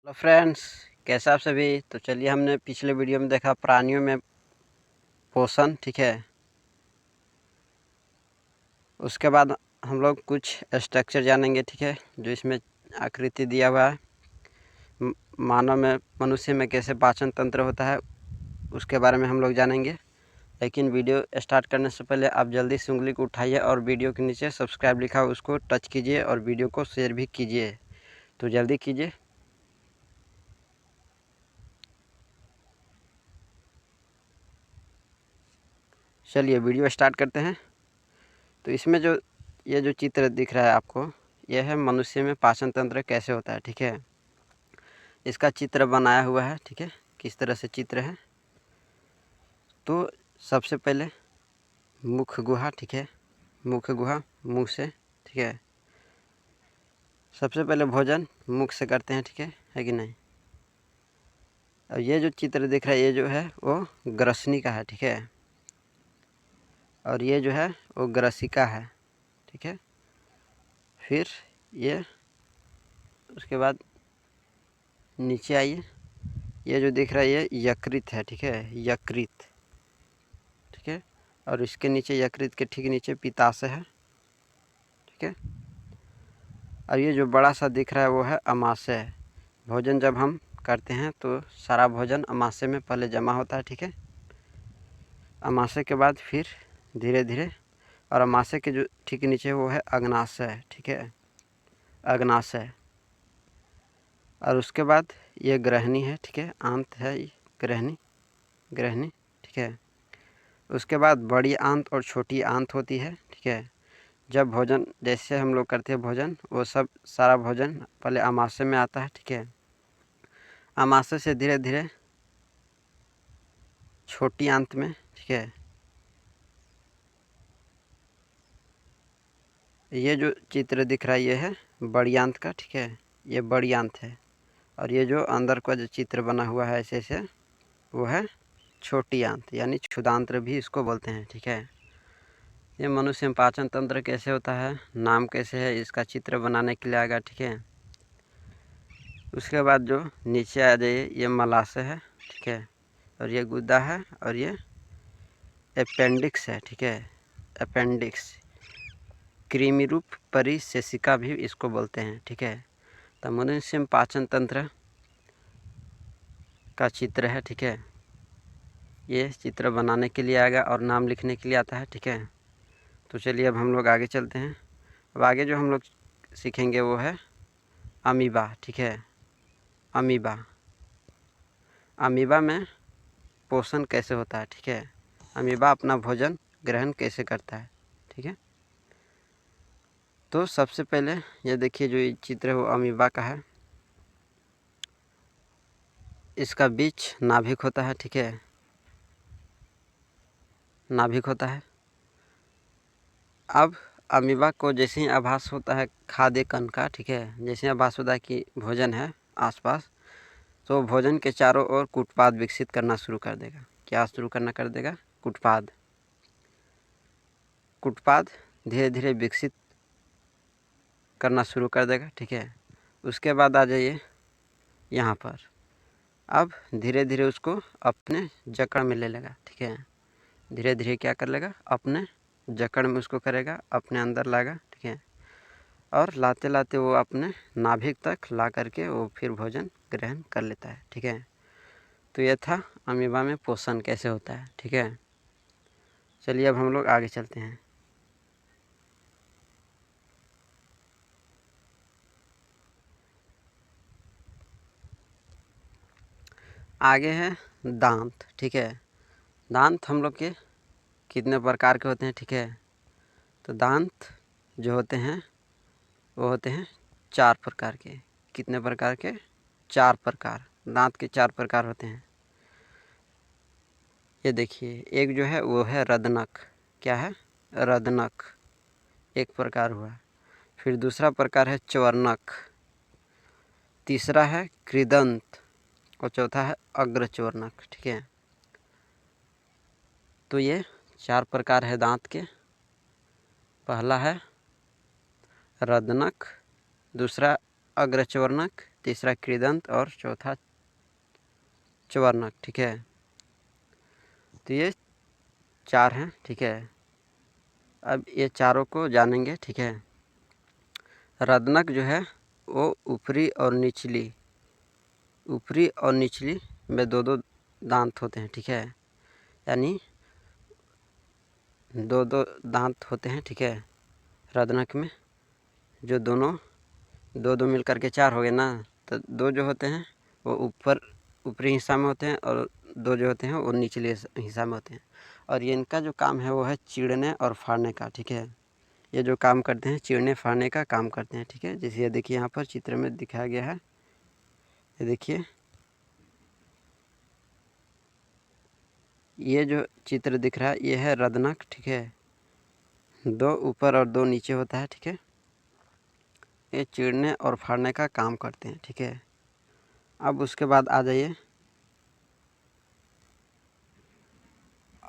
Hello friends, कैसे आप सभी। तो चलिए, हमने पिछले वीडियो में देखा प्राणियों में पोषण, ठीक है। उसके बाद हम लोग कुछ स्ट्रक्चर जानेंगे, ठीक है, जो इसमें आकृति दिया हुआ है। मानव में, मनुष्य में कैसे पाचन तंत्र होता है उसके बारे में हम लोग जानेंगे। लेकिन वीडियो स्टार्ट करने से पहले आप जल्दी से उंगली को उठाइए और वीडियो के नीचे सब्सक्राइब लिखा है उसको टच कीजिए और वीडियो को शेयर भी कीजिए। तो जल्दी कीजिए। चलिए वीडियो स्टार्ट करते हैं। तो इसमें ये जो चित्र दिख रहा है आपको, यह है मनुष्य में पाचन तंत्र कैसे होता है, ठीक है। इसका चित्र बनाया हुआ है, ठीक है, किस तरह से चित्र है। तो सबसे पहले मुख गुहा, ठीक है, मुख गुहा मुंह से, ठीक है। सबसे पहले भोजन मुख से करते हैं, ठीक है कि नहीं। अब ये जो चित्र दिख रहा है, ये जो है वो ग्रसनी का है, ठीक है। और ये जो है वो ग्रसिका है, ठीक है। फिर ये उसके बाद नीचे आइए, ये जो दिख रहा है ये यकृत है, ठीक है, यकृत, ठीक है। और इसके नीचे, यकृत के ठीक नीचे पित्ताशय है, ठीक है। और ये जो बड़ा सा दिख रहा है वो है अमाशय। भोजन जब हम करते हैं तो सारा भोजन अमाशय में पहले जमा होता है, ठीक है। अमाशय के बाद फिर धीरे धीरे, और अमाशय के जो ठीक नीचे वो है अग्नाशय, ठीक है, अग्नाशय। और उसके बाद ये ग्रहणी है, ठीक है, आंत है ये ग्रहणी, ग्रहणी, ठीक है। उसके बाद बड़ी आंत और छोटी आंत होती है, ठीक है। जब भोजन जैसे हम लोग करते हैं भोजन, वो सब सारा भोजन पहले अमाशय में आता है, ठीक है। अमाशय से धीरे धीरे छोटी आंत में, ठीक है। ये जो चित्र दिख रहा है ये है बड़ी आंत का, ठीक है, ये बड़ी आंत है। और ये जो अंदर का जो चित्र बना हुआ है ऐसे ऐसे, वो है छोटी आंत, यानी क्षुधांत्र भी इसको बोलते हैं, ठीक है। ये मनुष्य में पाचन तंत्र कैसे होता है, नाम कैसे है, इसका चित्र बनाने के लिए आएगा, ठीक है। उसके बाद जो नीचे आ जाइए, ये मलाशय है, ठीक है। और ये गुदा है, और ये अपेंडिक्स है, ठीक है, अपेंडिक्स। कृमि रूप परिशेषिका भी इसको बोलते हैं, ठीक है। तो मनुष्य में पाचन तंत्र का चित्र है, ठीक है। ये चित्र बनाने के लिए आएगा और नाम लिखने के लिए आता है, ठीक है। तो चलिए अब हम लोग आगे चलते हैं। अब आगे जो हम लोग सीखेंगे वो है अमीबा, ठीक है, अमीबा। अमीबा में पोषण कैसे होता है, ठीक है। अमीबा अपना भोजन ग्रहण कैसे करता है, ठीक है। तो सबसे पहले ये देखिए, जो ये चित्र है वो अमीबा का है। इसका बीच नाभिक होता है, ठीक है, नाभिक होता है। अब अमीबा को जैसे ही आभास होता है खाद्य कण का, ठीक है, जैसे आभास होता है कि भोजन है आसपास, तो भोजन के चारों ओर कूटपाद विकसित करना शुरू कर देगा। क्या शुरू करना कर देगा? कूटपाद। कूटपाद धीरे धीरे विकसित करना शुरू कर देगा, ठीक है। उसके बाद आ जाइए यहाँ पर। अब धीरे धीरे उसको अपने जकड़ में ले लेगा, ठीक है। धीरे धीरे क्या कर लेगा? अपने जकड़ में उसको करेगा, अपने अंदर लाएगा, ठीक है। और लाते लाते वो अपने नाभिक तक ला करके वो फिर भोजन ग्रहण कर लेता है, ठीक है। तो ये था अमीबा में पोषण कैसे होता है, ठीक है। चलिए अब हम लोग आगे चलते हैं। आगे है दांत, ठीक है। दांत हम लोग के कितने प्रकार के होते हैं, ठीक है। तो दांत जो होते हैं वो होते हैं 4 प्रकार के। कितने प्रकार के? 4 प्रकार। दांत के 4 प्रकार होते हैं। ये देखिए, एक जो है वो है रदनक। क्या है? रदनक, एक प्रकार हुआ। फिर दूसरा प्रकार है च्वर्णक, तीसरा है कृदंत, और चौथा है अग्रच्वर्णक, ठीक है। तो ये 4 प्रकार है दांत के। पहला है रदनक, दूसरा अग्रच्वर्णक, तीसरा कृदंत और चौथा च्वर्णक। ठीक है, तो ये 4 हैं। ठीक है, अब ये चारों को जानेंगे। ठीक है, रदनक जो है वो ऊपरी और निचली में 2-2 दांत होते हैं। ठीक है, यानी 2-2 दांत होते हैं। ठीक है, रदनक में जो दोनों 2-2 मिल करके 4 हो गए ना, तो 2 जो होते हैं वो ऊपरी हिस्सा में होते हैं और 2 जो होते हैं वो निचले हिस्सा में होते हैं। और ये इनका जो काम है वो है चीरने और फाड़ने का। ठीक है, ये जो काम करते हैं चीरने फाड़ने का काम करते हैं। ठीक है, जैसे ये देखिए यहाँ पर चित्र में दिखाया गया है, ये देखिए, ये जो चित्र दिख रहा है ये है रदनक। ठीक है, 2 ऊपर और 2 नीचे होता है। ठीक है, ये चीरने और फाड़ने का काम करते हैं। ठीक है, अब उसके बाद आ जाइए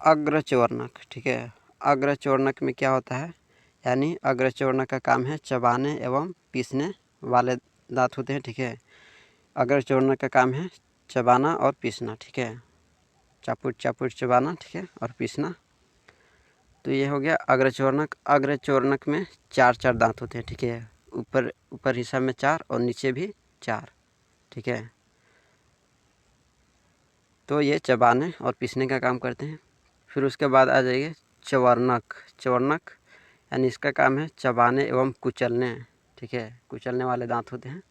अग्रच्वर्णक। ठीक है, अग्रच्वर्णक में क्या होता है, यानी अग्रच्वर्णक का काम है चबाने एवं पीसने वाले दांत होते हैं। ठीक है, अग्रच्वर्णक का काम है चबाना और पीसना। ठीक है, चापुट चबाना, ठीक है, और पीसना। तो ये हो गया अग्रच्वर्णक। अग्रच्वर्णक में 4-4 दांत होते हैं। ठीक है, ऊपर हिस्सा में 4 और नीचे भी 4। ठीक है, तो ये चबाने और पीसने का काम करते हैं। फिर उसके बाद आ जाइए च्वर्णक यानी इसका काम है चबाने एवं कुचलने। ठीक है, कुचलने वाले दांत होते हैं,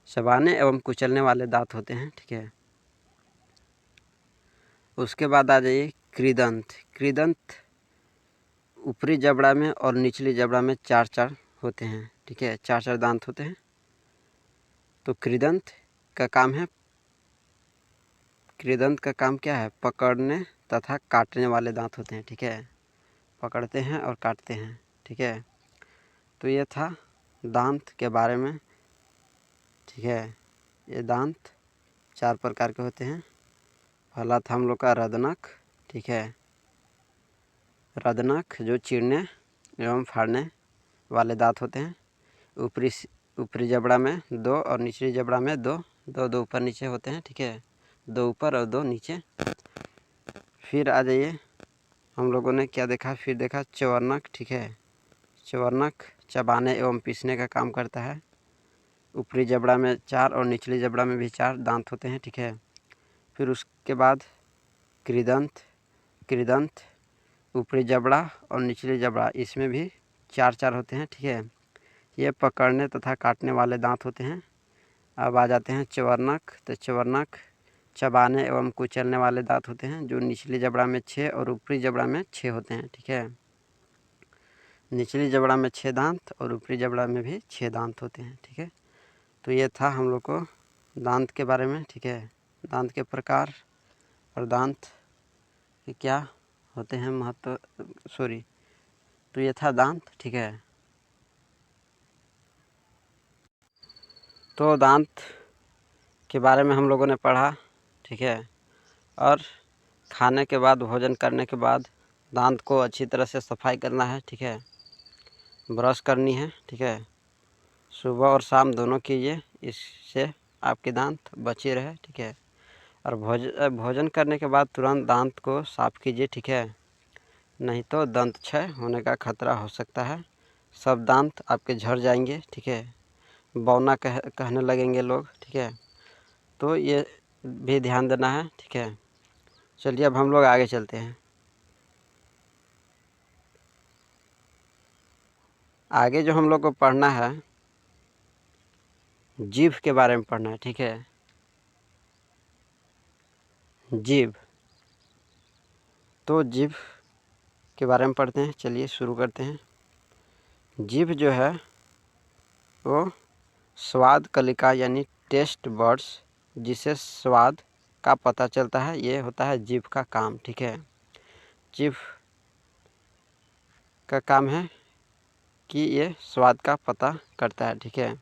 चबाने एवं कुचलने वाले दांत होते हैं। ठीक है, उसके बाद आ जाइए कृदंत ऊपरी जबड़ा में और निचली जबड़ा में 4-4 होते हैं। ठीक है, 4-4 दांत होते हैं। तो कृदंत का काम क्या है, पकड़ने तथा काटने वाले दांत होते हैं। ठीक है, पकड़ते हैं और काटते हैं। ठीक है, तो ये था दांत के बारे में। ठीक है, ये दांत 4 प्रकार के होते हैं। पहला था हम लोग का रदनक। ठीक है, रदनक जो चीरने एवं फाड़ने वाले दांत होते हैं। ऊपरी जबड़ा में 2 और निचली जबड़ा में 2 ऊपर नीचे होते हैं। ठीक है, 2 ऊपर और 2 नीचे। फिर आ जाइए, हम लोगों ने क्या देखा, फिर देखा च्वर्णक। ठीक है, च्वर्णक चबाने एवं पीसने का काम करता है। ऊपरी जबड़ा में 4 और निचली जबड़ा में भी 4 दांत होते हैं। ठीक है, फिर उसके बाद कृदंत ऊपरी जबड़ा और निचली जबड़ा इसमें भी 4-4 होते हैं। ठीक है, ये पकड़ने तथा काटने वाले दांत होते हैं। अब आ जाते हैं च्वर्णक। तो च्वर्णक चबाने एवं कुचलने वाले दांत होते हैं, जो निचली जबड़ा में 6 और ऊपरी जबड़ा में 6 होते हैं। ठीक है, निचली जबड़ा में 6 दांत और ऊपरी जबड़ा में भी 6 दांत होते हैं। ठीक है, तो ये था हम लोग को दांत के बारे में। ठीक है, दांत के प्रकार और दांत के क्या होते हैं महत्व, तो ये था दांत। ठीक है, तो दांत के बारे में हम लोगों ने पढ़ा। ठीक है, और खाने के बाद, भोजन करने के बाद दांत को अच्छी तरह से सफाई करना है। ठीक है, ब्रश करनी है। ठीक है, सुबह और शाम दोनों कीजिए, इससे आपके दांत बचे रहे। ठीक है, और भोजन करने के बाद तुरंत दांत को साफ़ कीजिए। ठीक है, नहीं तो दंत क्षय होने का खतरा हो सकता है। सब दांत आपके झड़ जाएंगे। ठीक है, बौना कहने लगेंगे लोग। ठीक है, तो ये भी ध्यान देना है। ठीक है, चलिए अब हम लोग आगे चलते हैं। आगे जो हम लोग को पढ़ना है, जीभ के बारे में पढ़ना है। ठीक है, जीभ, तो जीभ के बारे में पढ़ते हैं। चलिए शुरू करते हैं। जीभ जो है वो स्वाद कलिका यानी टेस्ट बर्ड्स, जिसे स्वाद का पता चलता है, ये होता है जीभ का काम। ठीक है, जीभ का काम है कि ये स्वाद का पता करता है। ठीक है,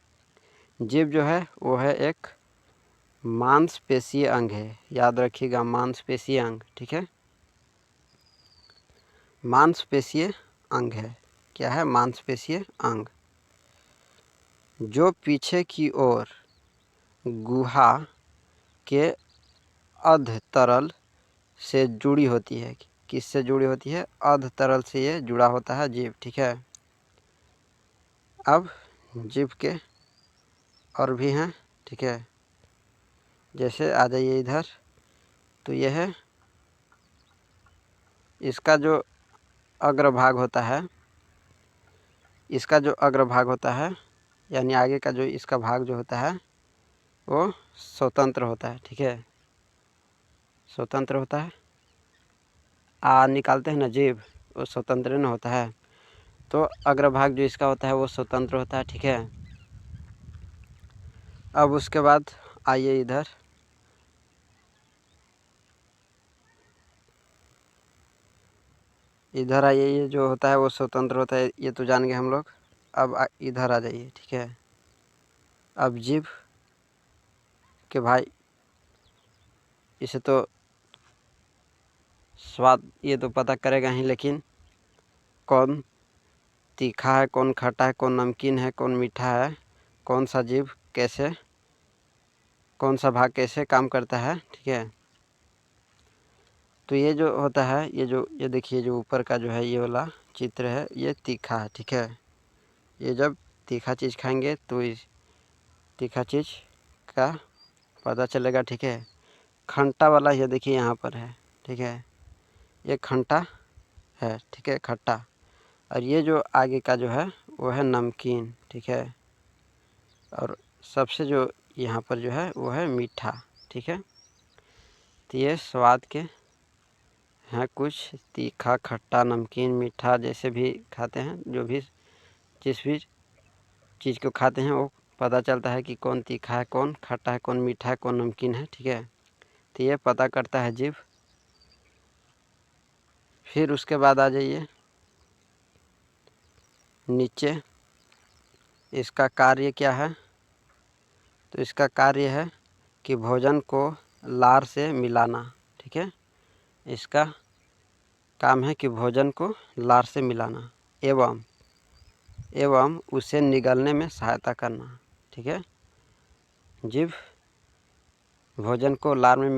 जीभ जो है वो है एक मांसपेशीय अंग है, याद रखिएगा, मांसपेशीय अंग। ठीक है, मांसपेशीय अंग है। क्या है, मांसपेशीय अंग, जो पीछे की ओर गुहा के अधतरल से जुड़ी होती है। किससे जुड़ी होती है? अधतरल से ये जुड़ा होता है जीभ, ठीक है। अब जीभ के और भी हैं, ठीक है। जैसे आ जाइए इधर, तो यह है इसका जो अग्रभाग होता है, इसका जो अग्रभाग होता है यानी आगे का जो इसका भाग जो होता है वो स्वतंत्र होता है, ठीक है। स्वतंत्र होता है। निकालते हैं ना जीभ, वो स्वतंत्र न होता है। तो अग्रभाग जो इसका होता है वो स्वतंत्र होता है, ठीक है। अब उसके बाद आइए इधर, इधर आइए। ये जो होता है वो स्वतंत्र होता है, ये तो जान गए हम लोग। अब इधर आ जाइए, ठीक है। अब जीभ के भाई, इसे तो स्वाद ये तो पता करेगा ही, लेकिन कौन तीखा है, कौन खट्टा है, कौन नमकीन है, कौन मीठा है, कौन सा जीभ कैसे, कौन सा भाग कैसे काम करता है, ठीक है। तो ये जो होता है, ये देखिए जो ऊपर का जो है ये वाला चित्र है, ये तीखा है, ठीक है। ये जब तीखा चीज़ खाएंगे तो इस तीखा चीज़ का पता चलेगा, ठीक है। खट्टा वाला ये देखिए यहाँ पर है, ठीक है। ये खट्टा है, ठीक है, खट्टा। और ये जो आगे का जो है वो है नमकीन, ठीक है। और सबसे जो यहाँ पर जो है वो है मीठा, ठीक है। तो ये स्वाद के हैं, कुछ तीखा, खट्टा, नमकीन, मीठा, जैसे भी खाते हैं, जो भी जिस भी चीज़ को खाते हैं वो पता चलता है कि कौन तीखा है, कौन खट्टा है, कौन मीठा है, कौन नमकीन है, ठीक है। तो ये पता करता है जीभ। फिर उसके बाद आ जाइए नीचे, इसका कार्य क्या है? तो इसका कार्य है कि भोजन को लार से मिलाना, ठीक है। इसका काम है कि भोजन को लार से मिलाना एवं उसे निगलने में सहायता करना, ठीक है। जीभ भोजन को लार में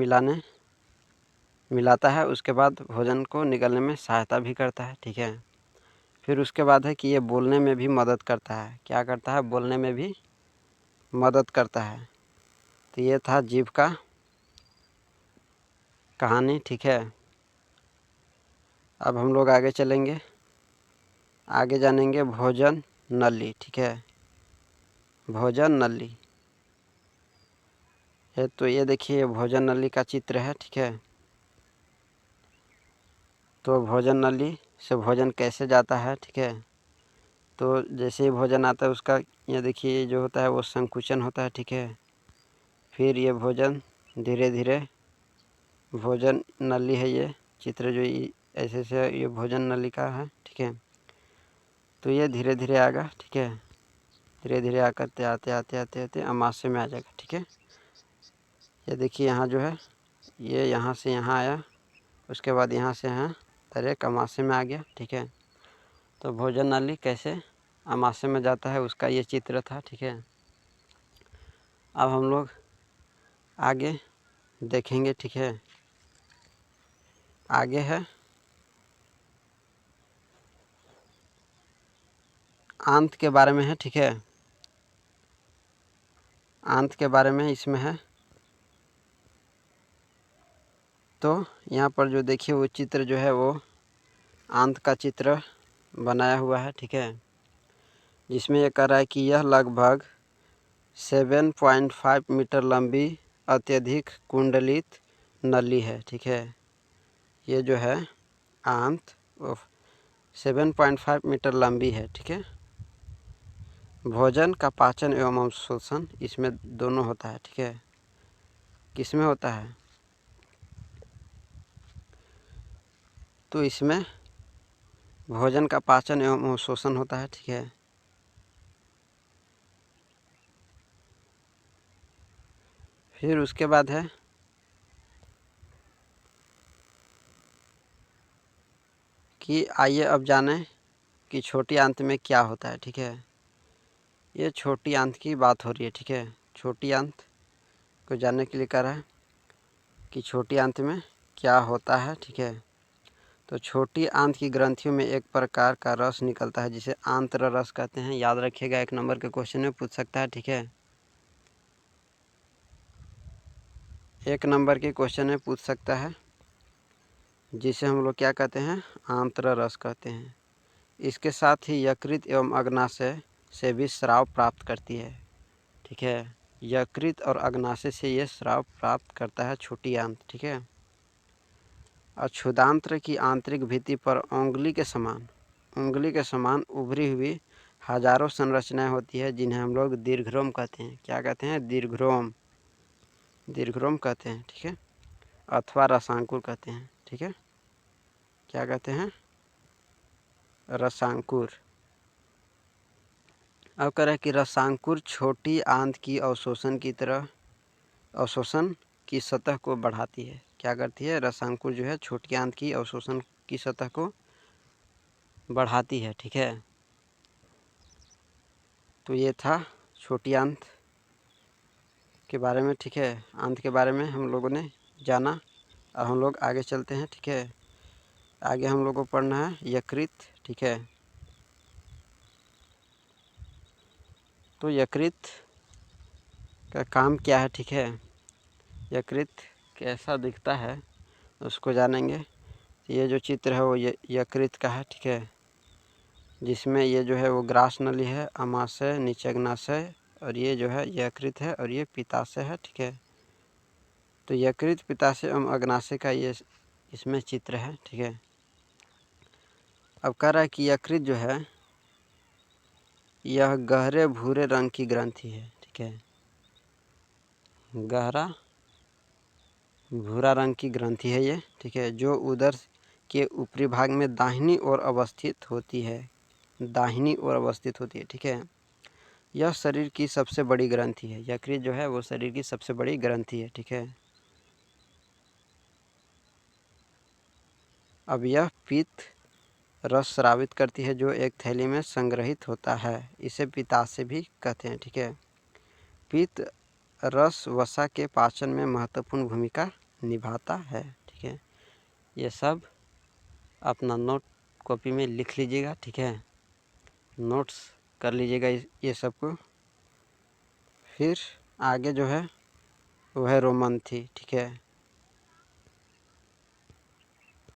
मिलाता है, उसके बाद भोजन को निगलने में सहायता भी करता है, ठीक है। फिर उसके बाद है कि ये बोलने में भी मदद करता है। क्या करता है? बोलने में भी मदद करता है। तो ये था जीभ का कहानी, ठीक है। अब हम लोग आगे चलेंगे, आगे जानेंगे भोजन नली, ठीक है। भोजन नली है, तो ये देखिए भोजन नली का चित्र है, ठीक है। तो भोजन नली से भोजन कैसे जाता है, ठीक है। तो जैसे ही भोजन आता है उसका ये देखिए जो होता है वो संकुचन होता है, ठीक है। फिर ये भोजन धीरे धीरे, भोजन नली है ये चित्र जो ऐसे से ये भोजन नली का है, ठीक है। तो ये धीरे धीरे आएगा, ठीक है। धीरे धीरे आते आते आते आते आते अमाशय में आ जाएगा, ठीक है। ये देखिए यहाँ जो है ये यहाँ से यहाँ आया, उसके बाद यहाँ से यहाँ डायरेक्ट अमाशय में आ गया, ठीक है। तो भोजन नली कैसे अमाशय में जाता है उसका ये चित्र था, ठीक है। अब हम लोग आगे देखेंगे, ठीक है। आगे है आंत के बारे में है, ठीक है। आंत के बारे में इसमें है। तो यहाँ पर जो देखिए वो चित्र जो है वो आंत का चित्र बनाया हुआ है, ठीक है। जिसमें ये कह रहा है कि यह लगभग 7.5 मीटर लंबी अत्यधिक कुंडलित नली है, ठीक है। ये जो है आंत वो 7.5 मीटर लंबी है, ठीक है। भोजन का पाचन एवं अवशोषण इसमें दोनों होता है, ठीक है। किसमें होता है? तो इसमें भोजन का पाचन एवं अवशोषण होता है, ठीक है। फिर उसके बाद है कि आइए अब जानें कि छोटी आंत में क्या होता है, ठीक है। ये छोटी आंत की बात हो रही है, ठीक है। छोटी आंत को जानने के लिए कह रहा है कि छोटी आंत में क्या होता है। ठीक है, तो छोटी आंत की ग्रंथियों में एक प्रकार का रस निकलता है जिसे आंत्र रस कहते हैं। याद रखिएगा, 1 नंबर के क्वेश्चन में पूछ सकता है। ठीक है, 1 नंबर के क्वेश्चन में पूछ सकता है, जिसे हम लोग क्या कहते हैं, आंत्र रस कहते हैं। इसके साथ ही यकृत एवं अग्नाशय से भी स्राव प्राप्त करती है। ठीक है, यकृत और अग्नाशय से ये स्राव प्राप्त करता है छोटी आंत। ठीक है, और क्षुदांत्र की आंतरिक भित्ति पर उंगली के समान उभरी हुई हजारों संरचनाएं होती है जिन्हें हम लोग दीर्घरोम कहते हैं। क्या कहते हैं, दीर्घरोम कहते हैं। ठीक है, अथवा रसांकुर कहते हैं। ठीक है, क्या कहते हैं, रसांकुर। अब कह रहा है कि रसांकुर छोटी आंत की अवशोषण की सतह को बढ़ाती है। क्या करती है, रसांकुर जो है छोटी आंत की अवशोषण की सतह को बढ़ाती है। ठीक है, तो ये था छोटी आंत के बारे में। ठीक है, आंत के बारे में हम लोगों ने जाना। अब हम लोग आगे चलते हैं। ठीक है, आगे हम लोग को पढ़ना है यकृत। ठीक है, तो यकृत का काम क्या है। ठीक है, यकृत कैसा दिखता है उसको जानेंगे। ये जो चित्र है वो यकृत का है। ठीक है, जिसमें ये जो है वो ग्रास नली है, अमाशय, नीचग्नाशय, और ये जो है यकृत है और ये पित्ताशय है। ठीक है, तो यकृत, पित्ताशय एवं अग्नाशय का ये इसमें चित्र है। ठीक है, अब कह रहा है कि यकृत जो है यह गहरे भूरे रंग की ग्रंथि है। ठीक है, गहरा भूरा रंग की ग्रंथि है ये। ठीक है, जो उदर के ऊपरी भाग में दाहिनी ओर अवस्थित होती है। ठीक है, यह शरीर की सबसे बड़ी ग्रंथि है। यकृत जो है वो शरीर की सबसे बड़ी ग्रंथि है। ठीक है, अब यह पित्त रस स्रावित करती है जो एक थैली में संग्रहित होता है। इसे पित्ताशय भी कहते हैं। ठीक है, पित्त रस वसा के पाचन में महत्वपूर्ण भूमिका निभाता है। ठीक है, ये सब अपना नोट कॉपी में लिख लीजिएगा। ठीक है, नोट्स कर लीजिएगा ये सब को। फिर आगे जो है वो है रोमन थी। ठीक है,